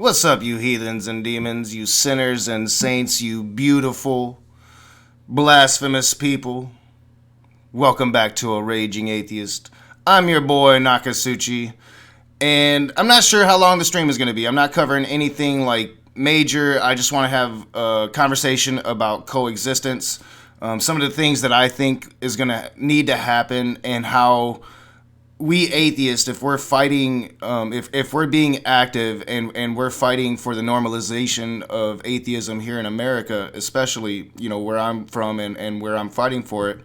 What's up, you heathens and demons, you sinners and saints, you beautiful, blasphemous people? Welcome back to A Raging Atheist. I'm your boy, Nakasuchi, and I'm not sure how long the stream is going to be. I'm not covering anything like major. I just want to have a conversation about coexistence, some of the things that I think is going to need to happen, and how we atheists, if we're fighting, if we're being active and we're fighting for the normalization of atheism here in America, especially, where I'm from and where I'm fighting for it,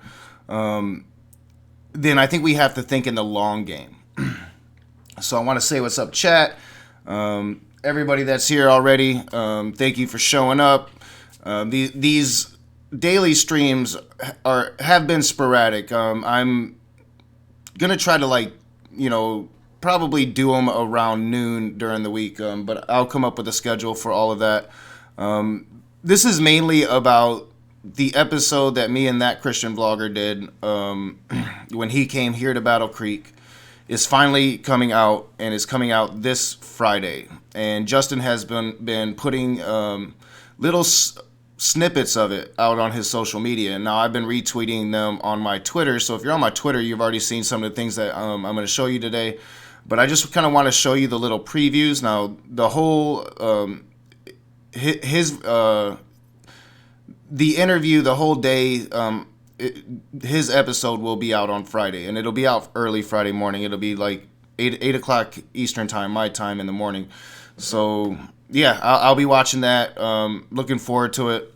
then I think we have to think in the long game. So I want to say what's up, chat. Everybody that's here already, thank you for showing up. These daily streams have been sporadic. I'm gonna try to probably do them around noon during the week, but I'll come up with a schedule for all of that. This is mainly about the episode that me and that Christian vlogger did when he came here to Battle Creek. Is finally coming out, and is coming out this Friday. And Justin has been putting little snippets of it out on his social media, and now I've been retweeting them on my Twitter. So if you're on my Twitter, you've already seen some of the things that I'm going to show you today, but I just kind of want to show you the little previews. Now the whole the interview, the whole day, his episode will be out on Friday, and it'll be out early Friday morning. It'll be like 8 o'clock Eastern time, my time in the morning. So yeah, I'll be watching that. Looking forward to it.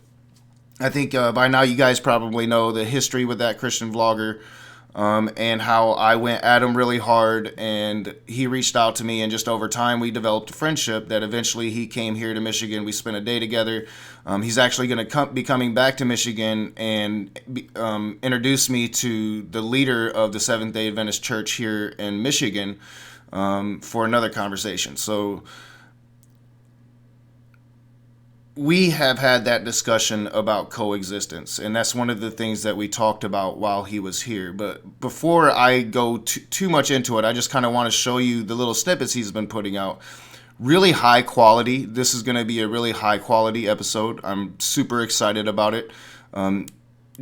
I think by now you guys probably know the history with that Christian vlogger, and how I went at him really hard, and he reached out to me, and just over time we developed a friendship that eventually he came here to Michigan. We spent a day together. He's actually going to be coming back to Michigan and introduce me to the leader of the Seventh-day Adventist Church here in Michigan for another conversation. So we have had that discussion about coexistence, and that's one of the things that we talked about while he was here. But before I go too much into it, I just kind of want to show you the little snippets he's been putting out. Really high quality. This is going to be a really high quality episode. I'm super excited about it.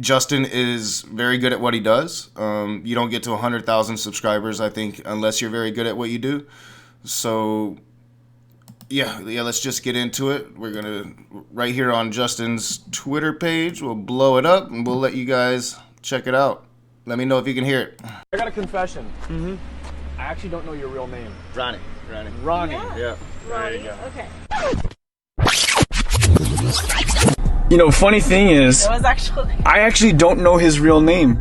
Justin is very good at what he does. You don't get to 100,000 subscribers, I think, unless you're very good at what you do. So yeah, let's just get into it. We're going to, right here on Justin's Twitter page, we'll blow it up and we'll let you guys check it out. Let me know if you can hear it. I got a confession. I actually don't know your real name. Ronnie. Yeah. Ronnie, There you go. okay. Funny thing is, It was actually... I actually don't know his real name.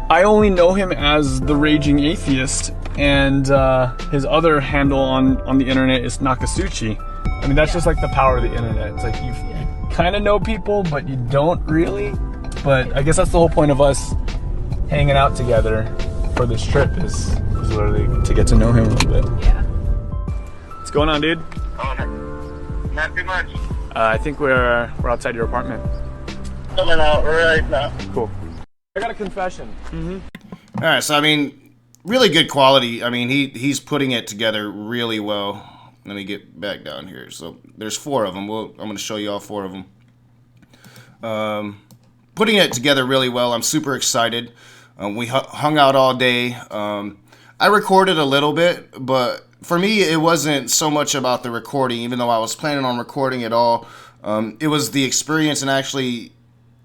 I only know him as the Raging Atheist, and his other handle on the internet is Nakasuchi. I mean, that's just like the power of the internet. It's like you kind of know people, but you don't really. But I guess that's the whole point of us hanging out together for this trip is literally to get to know him a little bit. Yeah. What's going on, dude? Oh, not too much. I think we're outside your apartment. Coming out right now. Cool. I got a confession. All right, so I mean, really good quality. I mean, he's putting it together really well. Let me get back down here. So there's 4 of them. I'm going to show you all 4 of them. Putting it together really well. I'm super excited. We hung out all day. I recorded a little bit, but for me, it wasn't so much about the recording, even though I was planning on recording it all. It was the experience and actually,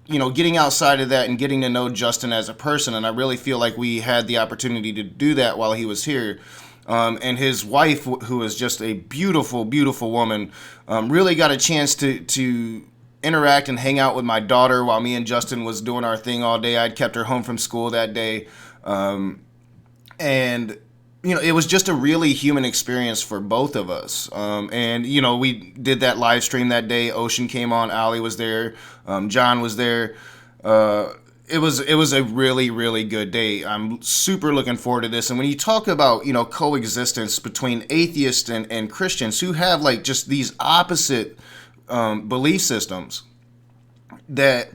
getting outside of that and getting to know Justin as a person. And I really feel like we had the opportunity to do that while he was here. And his wife, who is just a beautiful, beautiful woman, really got a chance to interact and hang out with my daughter while me and Justin was doing our thing all day. I'd kept her home from school that day. And it was just a really human experience for both of us. And we did that live stream that day. Ocean came on, Allie was there, John was there. It was a really, really good day. I'm super looking forward to this. And when you talk about, coexistence between atheists and Christians who have like just these opposite belief systems, that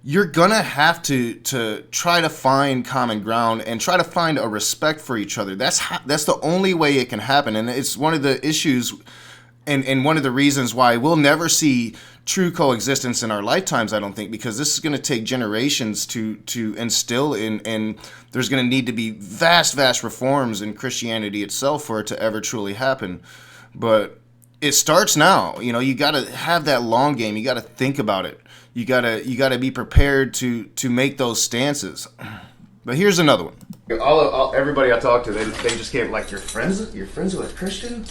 you're gonna have to try to find common ground and try to find a respect for each other. That's the only way it can happen, and it's one of the issues and one of the reasons why we'll never see true coexistence in our lifetimes, I don't think, because this is going to take generations to instill in, and there's going to need to be vast reforms in Christianity itself for it to ever truly happen. But it starts now. You know, you got to have that long game. You got to think about it. You got to be prepared to make those stances. But here's another one. Everybody I talk to, they just came like, you're friends with a Christian?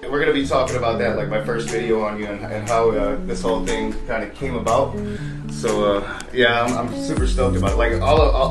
We're going to be talking about that, like my first video on you and how this whole thing kind of came about. So, yeah, I'm super stoked about it. Like,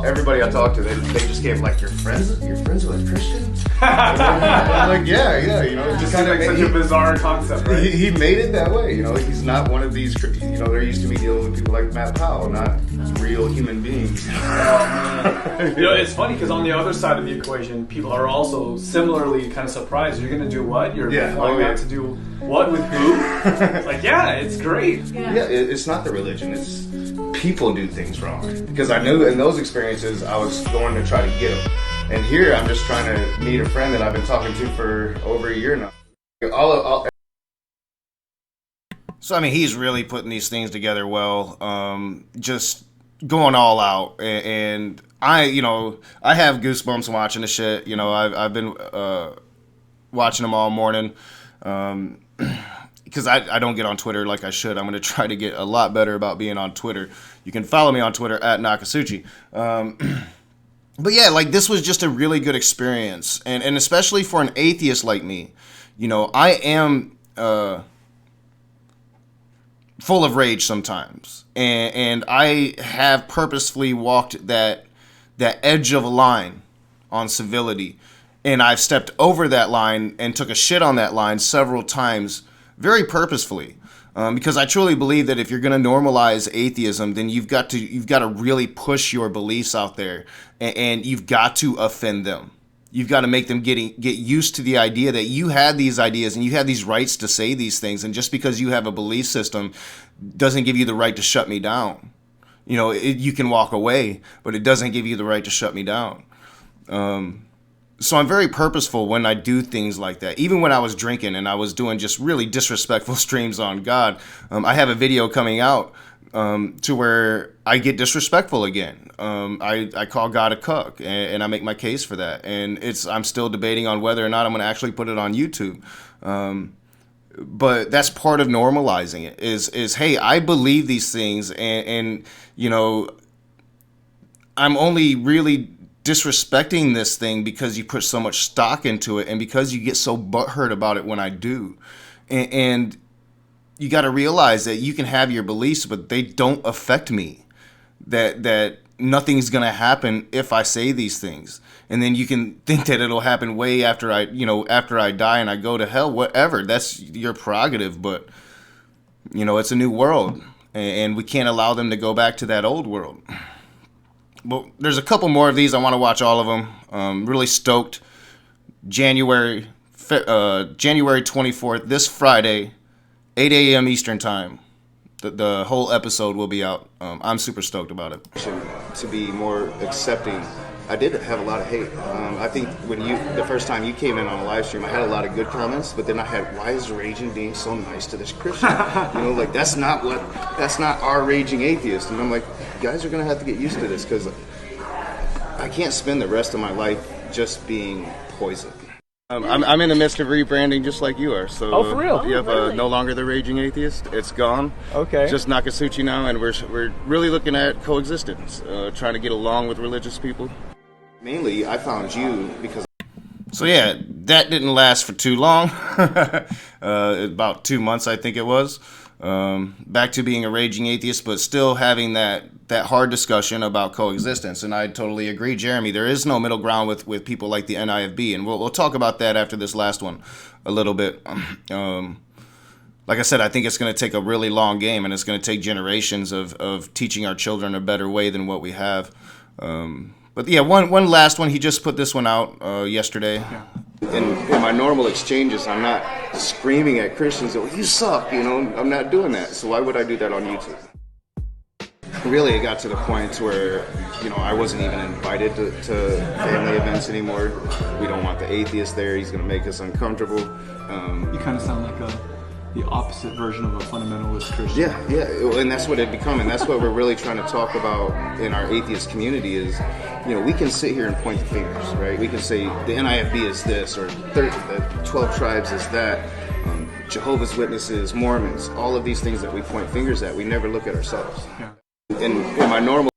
everybody I talk to, they just came like, you're friends with a Christian? I'm like, yeah, you know. It just seems like such a bizarre concept, right? He made it that way, you know. He's not one of these, you know, they're used to me dealing with people like Matt Powell, not real human beings. You know, it's funny because on the other side of the equation, people are also similarly kind of surprised. You're going to do what? You're going out to do what with who? It's like, yeah, it's great. Yeah, it's not the religion. It's people do things wrong. Because I knew in those experiences, I was going to try to get them. And here, I'm just trying to meet a friend that I've been talking to for over a year now. So, I mean, he's really putting these things together well. Just going all out. And I have goosebumps watching the shit. You know, I've been watching them all morning. Because I don't get on Twitter like I should. I'm going to try to get a lot better about being on Twitter. You can follow me on Twitter at Nakasuchi. But yeah, like this was just a really good experience. And especially for an atheist like me, you know, I am full of rage sometimes. And I have purposefully walked that edge of a line on civility. And I've stepped over that line and took a shit on that line several times very purposefully. Because I truly believe that if you're going to normalize atheism, then you've got to really push your beliefs out there, and you've got to offend them. You've got to make them get used to the idea that you had these ideas and you have these rights to say these things, and just because you have a belief system doesn't give you the right to shut me down. You know, you can walk away, but it doesn't give you the right to shut me down. So I'm very purposeful when I do things like that. Even when I was drinking and I was doing just really disrespectful streams on God, I have a video coming out to where I get disrespectful again. I call God a cuck, and I make my case for that. And I'm still debating on whether or not I'm going to actually put it on YouTube. But that's part of normalizing it. Is hey, I believe these things, and you know, I'm only really disrespecting this thing because you put so much stock into it and because you get so butthurt about it when I do. And you got to realize that you can have your beliefs, but they don't affect me. That nothing's going to happen if I say these things. And then you can think that it'll happen way after I die and I go to hell, whatever. That's your prerogative, but you know, it's a new world and we can't allow them to go back to that old world. But there's a couple more of these. I want to watch all of them. Really stoked. January 24th, this Friday, 8 a.m. Eastern Time. The whole episode will be out. I'm super stoked about it. To be more accepting. I did have a lot of hate. I think the first time you came in on a live stream, I had a lot of good comments, but then I had, why is Raging being so nice to this Christian? You know, like that's not our Raging Atheist. And I'm like, you guys are gonna have to get used to this because I can't spend the rest of my life just being poison. I'm in the midst of rebranding just like you are. So oh, for real? You have no longer the Raging Atheist. It's gone. Okay. Just Nakasuchi now, and we're really looking at coexistence, trying to get along with religious people. Mainly, I found you because... So yeah, that didn't last for too long. About 2 months, I think it was. Back to being a Raging Atheist, but still having that hard discussion about coexistence. And I totally agree, Jeremy. There is no middle ground with people like the NIFB, and we'll talk about that after this last one a little bit. Like I said, I think it's going to take a really long game, and it's going to take generations of teaching our children a better way than what we have. But yeah, one last one. He just put this one out yesterday. Yeah. In my normal exchanges, I'm not screaming at Christians, oh, you suck, you know, I'm not doing that. So why would I do that on YouTube? really it got to the point where, you know, I wasn't even invited to family events anymore. We don't want the atheist there. He's going to make us uncomfortable. You kind of sound like the opposite version of a fundamentalist Christian. Yeah, and that's what it become, and that's what we're really trying to talk about in our atheist community is, you know, we can sit here and point the fingers, right? We can say the NIFB is this, or the 12 tribes is that, Jehovah's Witnesses, Mormons, all of these things that we point fingers at, we never look at ourselves. Yeah. In my normal...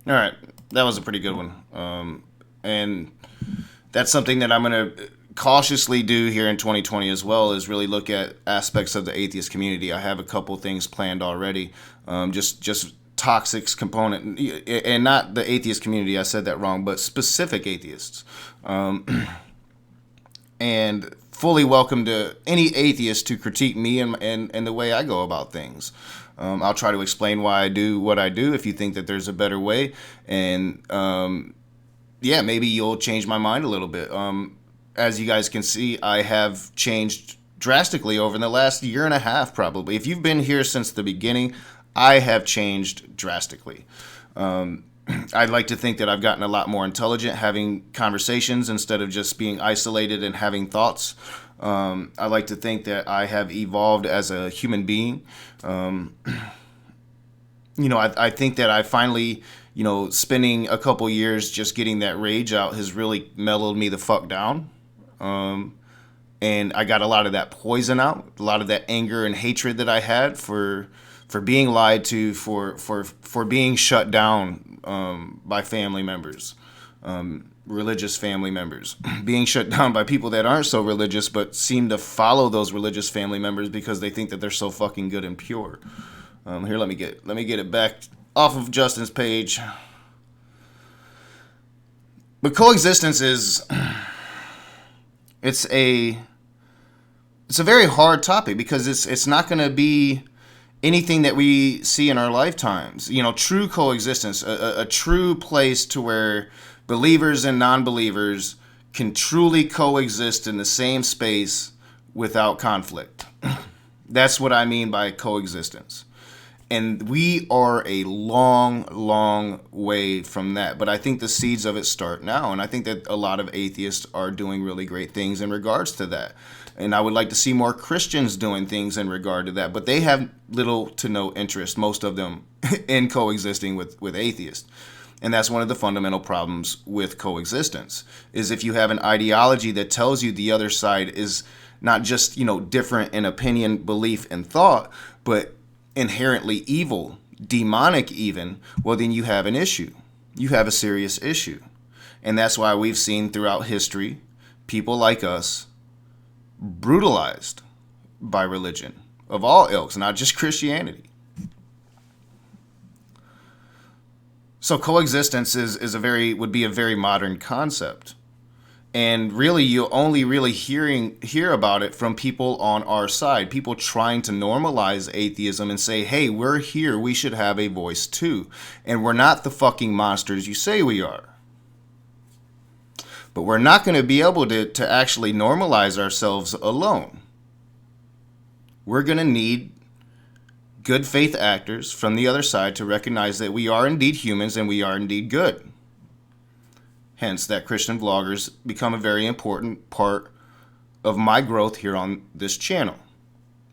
All right, that was a pretty good one. And that's something that I'm going to cautiously do here in 2020 as well, is really look at aspects of the atheist community. I have a couple things planned already, just toxic component, and not the atheist community, I said that wrong, but specific atheists. And fully welcome to any atheist to critique me and the way I go about things. I'll try to explain why I do what I do if you think that there's a better way, and yeah, maybe you'll change my mind a little bit. As you guys can see, I have changed drastically over the last year and a half, probably. If you've been here since the beginning, I have changed drastically. I'd like to think that I've gotten a lot more intelligent, having conversations instead of just being isolated and having thoughts. I like to think that I have evolved as a human being. You know, I think that I finally, you know, spending a couple years just getting that rage out has really mellowed me the fuck down. And I got a lot of that poison out, a lot of that anger and hatred that I had for being lied to, for being shut down by family members, religious family members, being shut down by people that aren't so religious but seem to follow those religious family members because they think that they're so fucking good and pure. Here, let me get it back off of Justin's page. But coexistence is it's a very hard topic because it's not going to be anything that we see in our lifetimes. You know, true coexistence, a true place to where believers and non-believers can truly coexist in the same space without conflict. That's what I mean by coexistence. And we are a long, long way from that. But I think the seeds of it start now. And I think that a lot of atheists are doing really great things in regards to that. And I would like to see more Christians doing things in regard to that. But they have little to no interest, most of them, in coexisting with atheists. And that's one of the fundamental problems with coexistence, is if you have an ideology that tells you the other side is not just, you know, different in opinion, belief, and thought, but inherently evil, demonic even, well, then you have an issue. You have a serious issue. And that's why we've seen throughout history people like us brutalized by religion of all ilks, not just Christianity. So coexistence would be a very modern concept. And really, you only really hear about it from people on our side, people trying to normalize atheism and say, hey, we're here, we should have a voice too. And we're not the fucking monsters you say we are. But we're not going to be able to actually normalize ourselves alone. We're going to need good faith actors from the other side to recognize that we are indeed humans and we are indeed good. Hence, that Christian vloggers become a very important part of my growth here on this channel.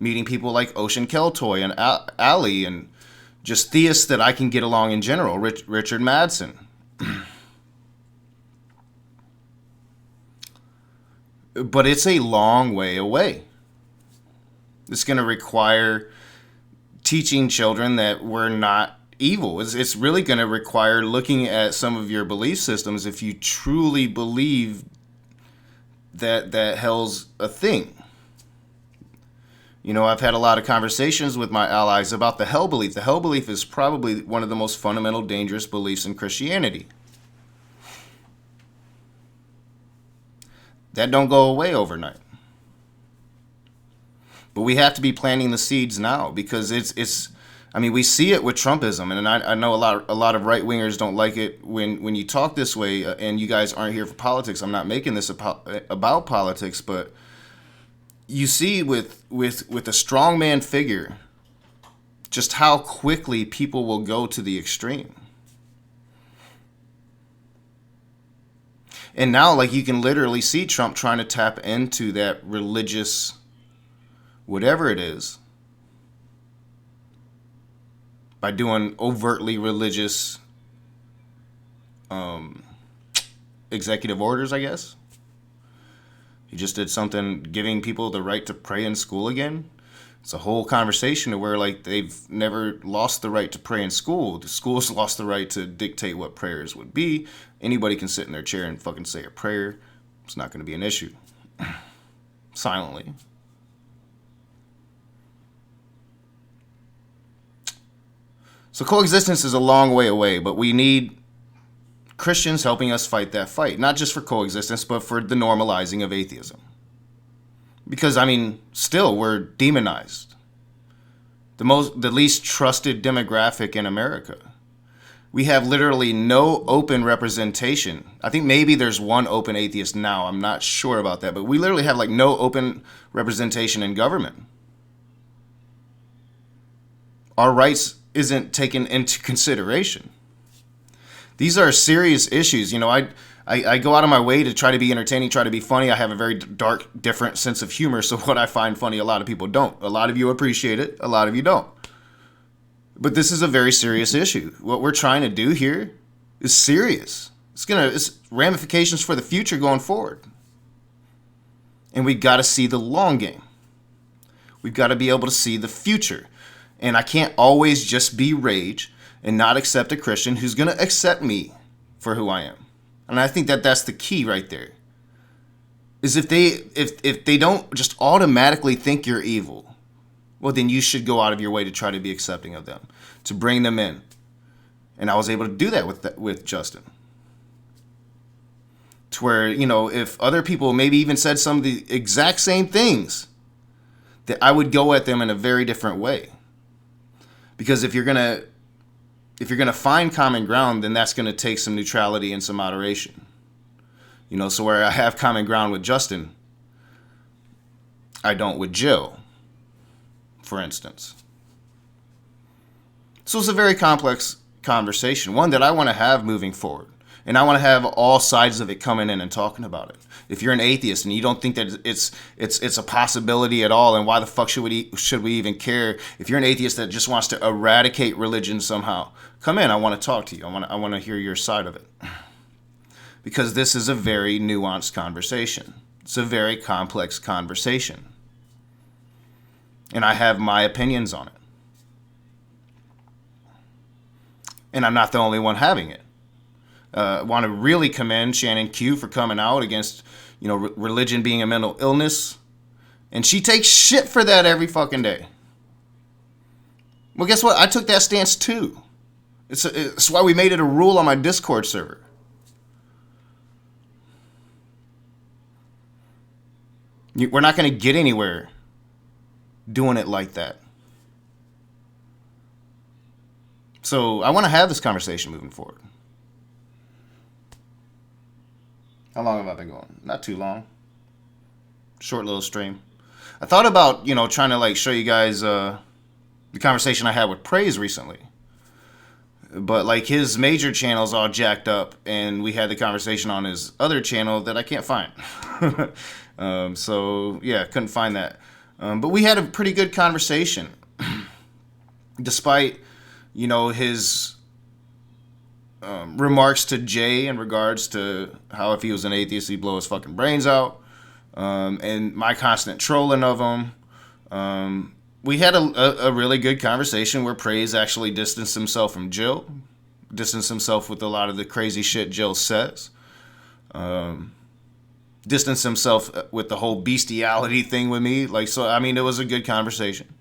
Meeting people like Ocean Keltoy and Ali, and just theists that I can get along in general, Richard Madsen. But it's a long way away. It's going to require teaching children that we're not evil. It's really going to require looking at some of your belief systems if you truly believe that hell's a thing. You know, I've had a lot of conversations with my allies about the hell belief. The hell belief is probably one of the most fundamental, dangerous beliefs in Christianity. That don't go away overnight. But we have to be planting the seeds now, because it's I mean, we see it with Trumpism, and I know a lot of right-wingers don't like it when you talk this way, and you guys aren't here for politics. I'm not making this about politics, but you see with a strongman figure just how quickly people will go to the extreme. And now, like, you can literally see Trump trying to tap into that religious, whatever it is, by doing overtly religious executive orders, I guess. He just did something giving people the right to pray in school again. It's a whole conversation to where, like, they've never lost the right to pray in school. The school's lost the right to dictate what prayers would be. Anybody can sit in their chair and fucking say a prayer. It's not going to be an issue. Silently. So coexistence is a long way away, but we need Christians helping us fight that fight. Not just for coexistence, but for the normalizing of atheism. Because, I mean, still, we're demonized. The least trusted demographic in America. We have literally no open representation. I think maybe there's one open atheist now. I'm not sure about that. But we literally have, like, no open representation in government. Our rights isn't taken into consideration. These are serious issues. You know, I go out of my way to try to be entertaining, try to be funny. I have a very dark, different sense of humor. So what I find funny, a lot of people don't. A lot of you appreciate it. A lot of you don't. But this is a very serious issue. What we're trying to do here is serious. It's ramifications for the future going forward. And we got to see the long game. We've got to be able to see the future. And I can't always just be rage and not accept a Christian who's going to accept me for who I am. And I think that that's the key right there. Is if they don't just automatically think you're evil, well, then you should go out of your way to try to be accepting of them, to bring them in. And I was able to do that with Justin. To where, you know, if other people maybe even said some of the exact same things, that I would go at them in a very different way. Because if you're gonna find common ground, then that's gonna take some neutrality and some moderation. You know, so where I have common ground with Justin, I don't with Jill, for instance. So it's a very complex conversation, one that I want to have moving forward. And I want to have all sides of it coming in and talking about it. If you're an atheist and you don't think that it's a possibility at all, and why the fuck should we even care? If you're an atheist that just wants to eradicate religion somehow, come in. I want to talk to you. I want to hear your side of it. Because this is a very nuanced conversation. It's a very complex conversation. And I have my opinions on it. And I'm not the only one having it. I want to really commend Shannon Q for coming out against, you know, religion being a mental illness. And she takes shit for that every fucking day. Well, guess what? I took that stance too. It's why we made it a rule on my Discord server. We're not going to get anywhere doing it like that. So I want to have this conversation moving forward. How long have I been going? Not too long. Short little stream. I thought about, you know, trying to like show you guys the conversation I had with Praise recently. But like his major channel's all jacked up, and we had the conversation on his other channel that I can't find. So yeah, couldn't find that. But we had a pretty good conversation, despite, you know, his remarks to Jay in regards to how if he was an atheist he'd blow his fucking brains out, and my constant trolling of him. We had a really good conversation where Praise actually distanced himself from Jill, distanced himself with a lot of the crazy shit Jill says, distanced himself with the whole bestiality thing with me. Like, so I mean, it was a good conversation,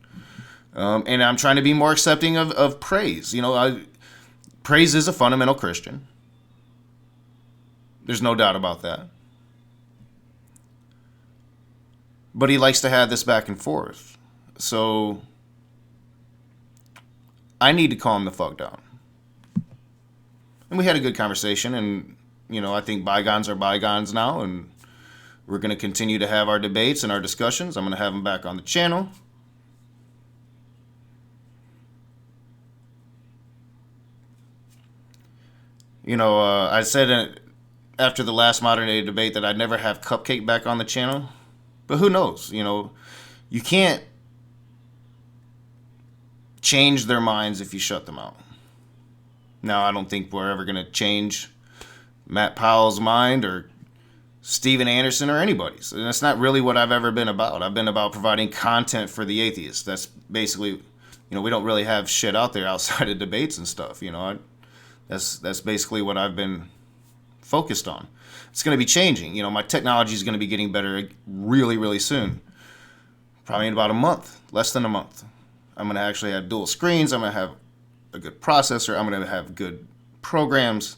and I'm trying to be more accepting of Praise. You know, Praise is a fundamental Christian. There's no doubt about that. But he likes to have this back and forth. So I need to calm the fuck down. And we had a good conversation, and, you know, I think bygones are bygones now, and we're going to continue to have our debates and our discussions. I'm going to have them back on the channel. I said after the last modern day debate that I'd never have Cupcake back on the channel, but who knows? You can't change their minds if you shut them out. Now, I don't think we're ever going to change Matt Powell's mind or Steven Anderson or anybody's. And that's not really what I've ever been about. I've been about providing content for the atheists. That's basically, we don't really have shit out there outside of debates and stuff. That's basically what I've been focused on. It's going to be changing. My technology is going to be getting better really, really soon. Probably in about a month, less than a month. I'm going to actually have dual screens. I'm going to have a good processor. I'm going to have good programs.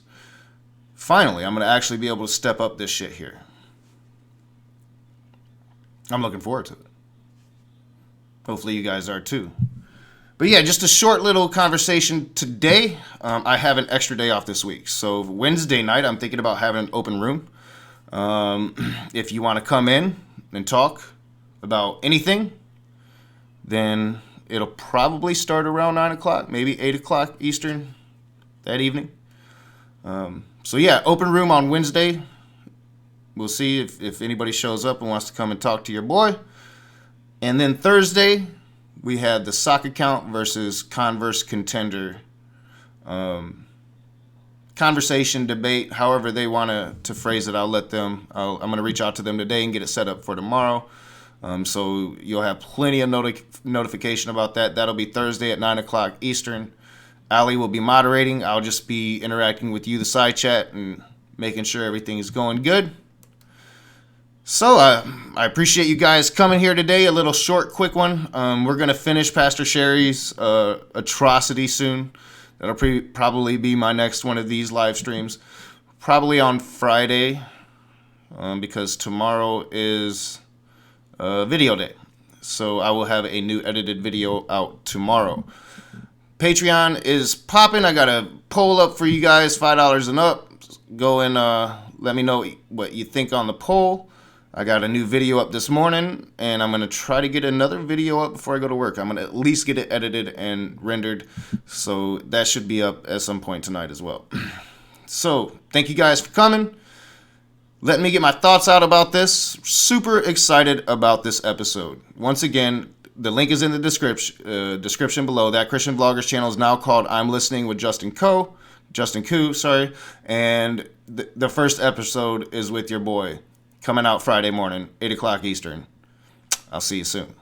Finally, I'm going to actually be able to step up this shit here. I'm looking forward to it. Hopefully you guys are too. But yeah, just a short little conversation today. I have an extra day off this week. So Wednesday night, I'm thinking about having an open room. If you want to come in and talk about anything, then it'll probably start around 9 o'clock, maybe 8 o'clock Eastern that evening. So yeah, open room on Wednesday. We'll see if anybody shows up and wants to come and talk to your boy. And then Thursday, we had the sock account versus Converse contender conversation, debate, however they want to phrase it. I'll let them. I'm going to reach out to them today and get it set up for tomorrow. So you'll have plenty of notification about that. That'll be Thursday at 9 o'clock Eastern. Ali will be moderating. I'll just be interacting with you, the side chat, and making sure everything is going good. So I appreciate you guys coming here today. A little short, quick one. We're going to finish Pastor Sherry's atrocity soon. That'll probably be my next one of these live streams. Probably on Friday, because tomorrow is video day. So I will have a new edited video out tomorrow. Patreon is popping. I got a poll up for you guys, $5 and up. Go and let me know what you think on the poll. I got a new video up this morning, and I'm going to try to get another video up before I go to work. I'm going to at least get it edited and rendered, so that should be up at some point tonight as well. So thank you guys for coming. Let me get my thoughts out about this. Super excited about this episode. Once again, the link is in the description below. That Christian Vloggers channel is now called I'm Listening with Justin Koo, and the first episode is with your boy, coming out Friday morning, 8 o'clock Eastern. I'll see you soon.